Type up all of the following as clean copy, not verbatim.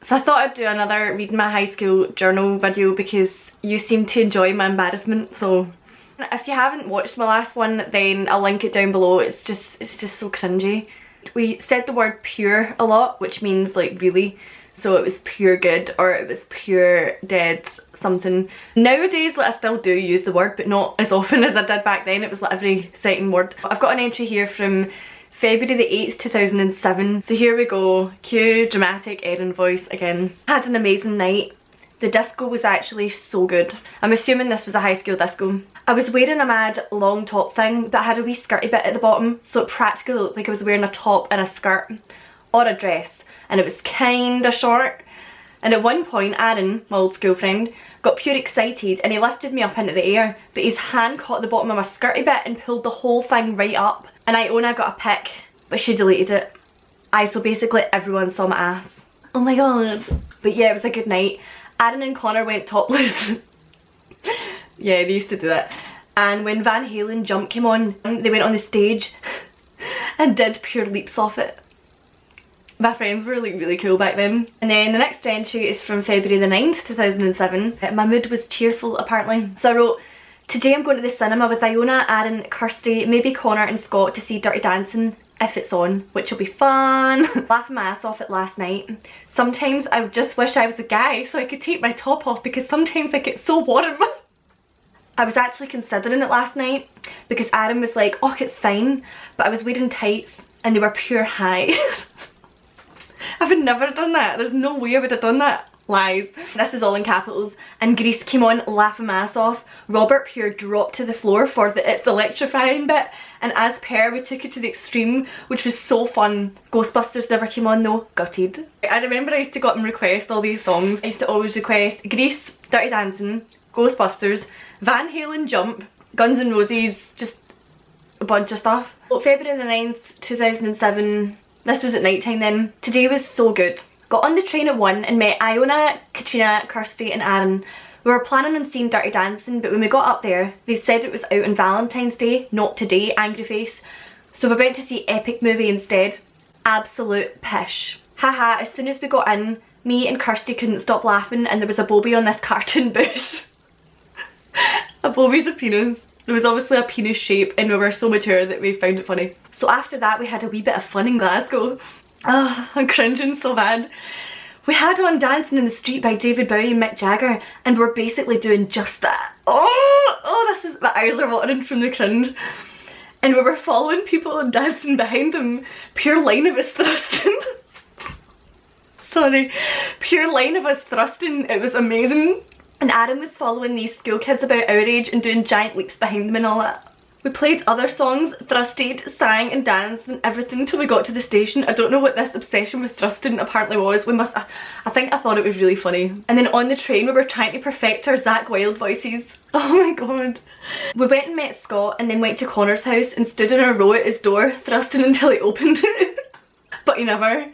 So I thought I'd do another reading my high school journal video because you seem to enjoy my embarrassment. So if you haven't watched my last one, then I'll link it down below. It's just so cringy. We said the word pure a lot, which means like really. So it was pure good, or it was pure dead something. Nowadays, like, I still do use the word, but not as often as I did back then. It was like every second word. I've got an entry here from February the 8th, 2007. So here we go. Cue dramatic Erin voice again. Had an amazing night. The disco was actually so good. I'm assuming this was a high school disco. I was wearing a mad long top thing that had a wee skirty bit at the bottom, so it practically looked like I was wearing a top and a skirt or a dress, and it was kinda short. And at one point, Aaron, my old school friend, got pure excited and he lifted me up into the air, but his hand caught the bottom of my skirty bit and pulled the whole thing right up. And Iona got a pic, but she deleted it. So basically everyone saw my ass. Oh my god. But yeah, it was a good night. Aaron and Connor went topless. Yeah, they used to do that. And when Van Halen Jump came on, they went on the stage and did pure leaps off it. My friends were like really cool back then. And then the next entry is from February the 9th, 2007. My mood was cheerful apparently. So I wrote, today I'm going to the cinema with Iona, Aaron, Kirsty, maybe Connor and Scott to see Dirty Dancing if it's on, which will be fun. Laughing my ass off it last night. Sometimes I just wish I was a guy so I could take my top off because sometimes I get so warm. I was actually considering it last night because Aaron was like, oh, it's fine, but I was wearing tights and they were pure high. I would never have done that. There's no way I would have done that. Lies. This is all in capitals. And Grease came on, laughing my ass off. Robert pure dropped to the floor for the It's Electrifying bit. And as per, we took it to the extreme, which was so fun. Ghostbusters never came on though. Gutted. I remember I used to go up and request all these songs. I used to always request Grease, Dirty Dancing, Ghostbusters, Van Halen Jump, Guns N' Roses, just a bunch of stuff. Well, February the 9th, 2007. This was at night time then. Today was so good. Got on the train at 1 and met Iona, Katrina, Kirsty and Aaron. We were planning on seeing Dirty Dancing, but when we got up there, they said it was out on Valentine's Day, not today, angry face. So we went to see Epic Movie instead. Absolute pish. Haha, as soon as we got in, me and Kirsty couldn't stop laughing and there was a bobby on this cartoon bush. A bobby's a penis. There was obviously a penis shape and we were so mature that we found it funny. So after that we had a wee bit of fun in Glasgow. Oh, I'm cringing so bad. We had on Dancing in the Street by David Bowie and Mick Jagger and we're basically doing just that. Oh, this is, my eyes are watering from the cringe. And we were following people and dancing behind them. Pure line of us thrusting. Sorry. Pure line of us thrusting. It was amazing. And Aaron was following these school kids about our age and doing giant leaps behind them and all that. We played other songs, thrusted, sang and danced and everything till we got to the station. I don't know what this obsession with thrusting apparently was. I think I thought it was really funny. And then on the train we were trying to perfect our Zakk Wylde voices. Oh my god. We went and met Scott and then went to Connor's house and stood in a row at his door, thrusting until he opened it. But he never.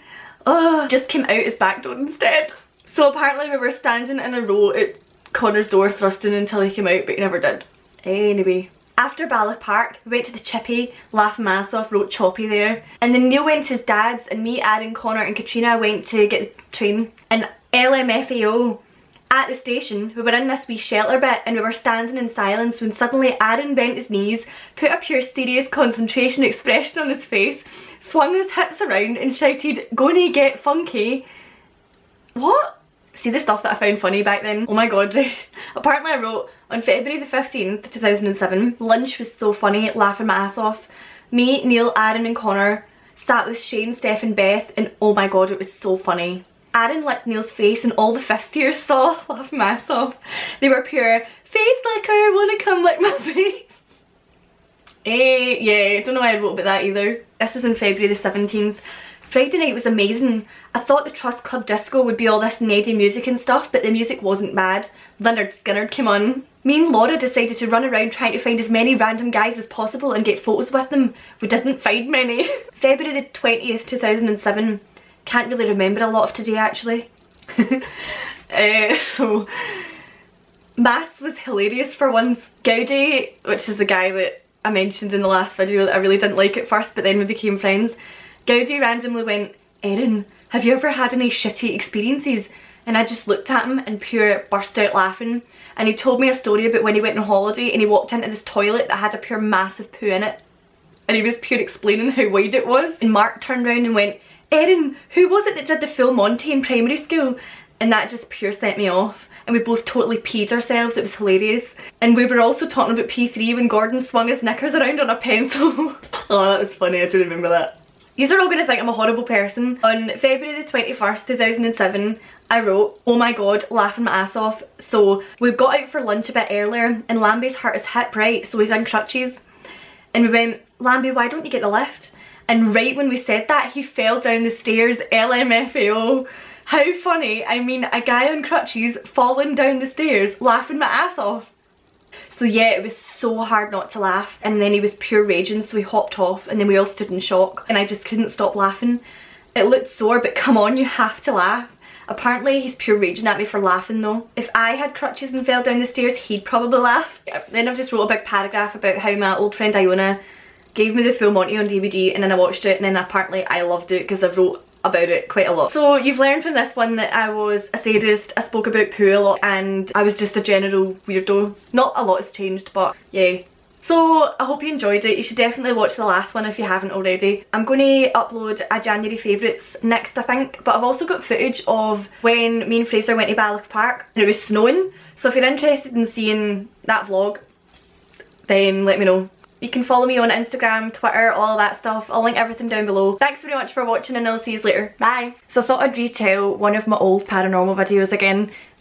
Oh, just came out his back door instead. So apparently we were standing in a row at Connor's door thrusting until he came out, but he never did. Anyway. After Balloch Park, we went to the Chippy, laughing my ass off, wrote Choppy there. And then Neil went to his dad's and me, Aaron, Connor and Katrina went to get the train. And LMFAO, at the station, we were in this wee shelter bit and we were standing in silence when suddenly Aaron bent his knees, put a pure serious concentration expression on his face, swung his hips around and shouted, "Gonna get funky." What? See the stuff that I found funny back then? Oh my god, right. Apparently I wrote, on February the 15th, 2007, lunch was so funny, laughing my ass off. Me, Neil, Aaron and Connor sat with Shane, Steph and Beth and oh my god, it was so funny. Aaron licked Neil's face and all the 5th years saw, laughing my ass off. They were pure, face licker, wanna come lick my face. Yeah, I don't know why I wrote about that either. This was on February the 17th. Friday night was amazing. I thought the Trust Club Disco would be all this nedy music and stuff, but the music wasn't bad. Leonard Skinner came on. Me and Laura decided to run around trying to find as many random guys as possible and get photos with them. We didn't find many. February the 20th, 2007. Can't really remember a lot of today actually. So, maths was hilarious for once. Gowdy, which is the guy that I mentioned in the last video that I really didn't like at first, but then we became friends. Gowdy randomly went, "Erin, have you ever had any shitty experiences? And I just looked at him and pure burst out laughing. And he told me a story about when he went on holiday and he walked into this toilet that had a pure massive poo in it. And he was pure explaining how wide it was. And Mark turned around and went, Erin, who was it that did the full Monty in primary school? And that just pure sent me off. And we both totally peed ourselves, it was hilarious. And we were also talking about P3 when Gordon swung his knickers around on a pencil. Oh, that was funny, I do remember that. Yous are all going to think I'm a horrible person. On February the 21st, 2007, I wrote, oh my god, laughing my ass off. So we got out for lunch a bit earlier and Lambie's hurt his hip, right? So he's in crutches. And we went, Lambie, why don't you get the lift? And right when we said that, he fell down the stairs, LMFAO. How funny, I mean, a guy on crutches falling down the stairs, laughing my ass off. So yeah, it was so hard not to laugh, and then he was pure raging, so we hopped off and then we all stood in shock and I just couldn't stop laughing. It looked sore, but come on, you have to laugh. Apparently he's pure raging at me for laughing though. If I had crutches and fell down the stairs, he'd probably laugh. Then I've just wrote a big paragraph about how my old friend Iona gave me the full Monty on DVD, and then I watched it and then apparently I loved it because I've wrote about it quite a lot. So you've learned from this one that I was a sadist, I spoke about poo a lot, and I was just a general weirdo. Not a lot has changed, but yeah. So I hope you enjoyed it. You should definitely watch the last one if you haven't already. I'm going to upload a January favourites next, I think, but I've also got footage of when me and Fraser went to Balloch Park and it was snowing. So if you're interested in seeing that vlog, then let me know. You can follow me on Instagram, Twitter, all that stuff. I'll link everything down below. Thanks very much for watching and I'll see you later. Bye! So I thought I'd retell one of my old paranormal videos again.